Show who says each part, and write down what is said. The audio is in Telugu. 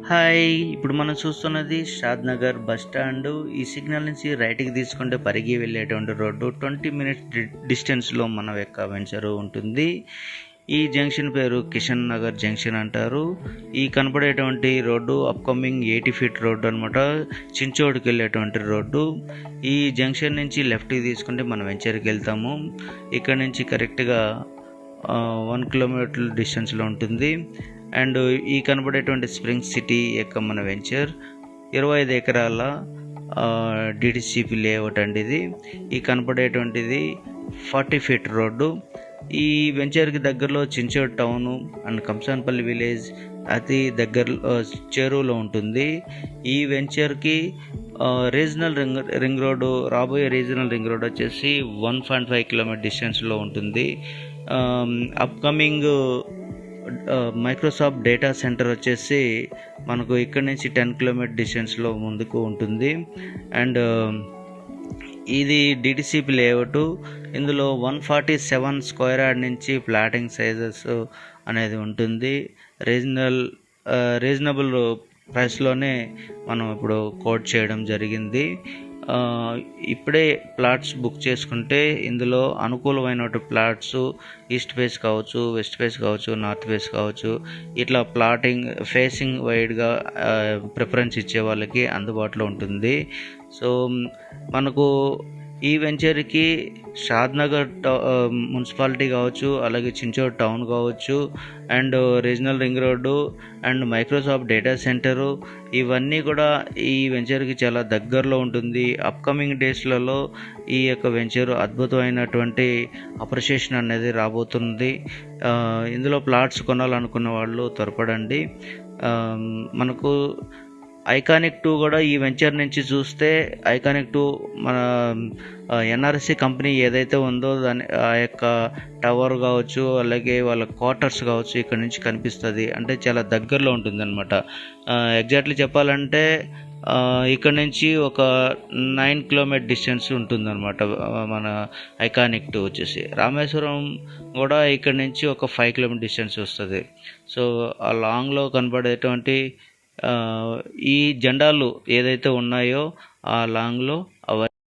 Speaker 1: హాయ్, ఇప్పుడు మనం చూస్తున్నది షాద్ నగర్ బస్ స్టాండ్. ఈ సిగ్నల్ నుంచి రైట్కి తీసుకుంటే పరిగి వెళ్ళేటువంటి రోడ్డు 20 మినిట్స్ డిస్టెన్స్లో మన యొక్క వెంచరు ఉంటుంది. ఈ జంక్షన్ పేరు కిషన్ నగర్ జంక్షన్ అంటారు. ఈ కనపడేటువంటి రోడ్డు అప్కమింగ్ 80 ఫీట్ రోడ్డు అనమాట. చించోడ్కి వెళ్ళేటువంటి రోడ్డు. ఈ జంక్షన్ నుంచి లెఫ్ట్కి తీసుకుంటే మనం వెంచర్కి వెళ్తాము. ఇక్కడ నుంచి కరెక్ట్గా 1 కిలోమీటర్ డిస్టెన్స్లో ఉంటుంది. అండ్ ఈ కనబడేటువంటి స్ప్రింగ్ సిటీ యొక్క మన వెంచర్ 25 ఎకరాల డిటిసిపి లేఅవుట్ అండి ఇది. ఈ కనపడేటువంటిది 40 ఫీట్ రోడ్డు. ఈ వెంచర్కి దగ్గరలో చించోడ్ టౌను అండ్ కంసాన్పల్లి విలేజ్ అతి దగ్గరలో చెరువులో ఉంటుంది. ఈ వెంచర్కి రీజనల్ రింగ్ రోడ్డు, రాబోయే రీజనల్ రింగ్ రోడ్ వచ్చేసి 1.5 కిలోమీటర్ డిస్టెన్స్లో ఉంటుంది. అప్కమింగ్ మైక్రోసాఫ్ట్ డేటా సెంటర్ వచ్చేసి మనకు ఇక్కడ నుంచి 10 కిలోమీటర్ డిస్టెన్స్లో ముందుకు ఉంటుంది. అండ్ ఇది డిటిసిపి లేఅవుట్. ఇందులో 147 స్క్వేర్ యార్డ్ నుంచి ప్లాటింగ్ సైజెస్ అనేది ఉంటుంది. రీజనబుల్ ప్రైస్లోనే మనం ఇప్పుడు కోట్ చేయడం జరిగింది. ఇప్పుడే ప్లాట్స్ బుక్ చేసుకుంటే ఇందులో అనుకూలమైన ప్లాట్స్ ఈస్ట్ ఫేస్ కావచ్చు, వెస్ట్ ఫేస్ కావచ్చు, నార్త్ ఫేస్ కావచ్చు, ఇట్లా ప్లాటింగ్ ఫేసింగ్ వైడ్గా ప్రిఫరెన్స్ ఇచ్చే వాళ్ళకి అందుబాటులో ఉంటుంది. సో మనకు ఈ వెంచర్కి షాద్ నగర్ మున్సిపాలిటీ కావచ్చు, అలాగే చించోడ్ టౌన్ కావచ్చు, and regional ring road and Microsoft data centre ఇవన్నీ కూడా ఈ వెంచర్కి చాలా దగ్గరలో ఉంటుంది. అప్కమింగ్ డేస్లలో ఈ యొక్క వెంచర్ అద్భుతమైనటువంటి అప్రిషియేషన్ అనేది రాబోతుంది. ఇందులో ప్లాట్స్ కొనాలనుకున్న వాళ్ళు త్వరపడండి. మనకు ఐకానిక్ 2 కూడా ఈ వెంచర్ నుంచి చూస్తే ఐకానిక్ 2 మన ఎన్ఆర్ఎస్సి కంపెనీ ఏదైతే ఉందో దాని ఆ యొక్క టవర్ కావచ్చు, అలాగే వాళ్ళ క్వార్టర్స్ కావచ్చు ఇక్కడ నుంచి కనిపిస్తుంది. అంటే చాలా దగ్గరలో ఉంటుంది అనమాట. ఎగ్జాక్ట్లీ చెప్పాలంటే ఇక్కడ నుంచి ఒక 9 కిలోమీటర్ డిస్టెన్స్ ఉంటుందన్నమాట. మన ఐకానిక్ 2 వచ్చేసి రామేశ్వరం కూడా ఇక్కడ నుంచి ఒక 5 కిలోమీటర్ డిస్టెన్స్ వస్తుంది. సో ఆ లాంగ్లో కనబడేటువంటి ఈ జెండాలు ఏదైతే ఉన్నాయో ఆ లాంగ్లో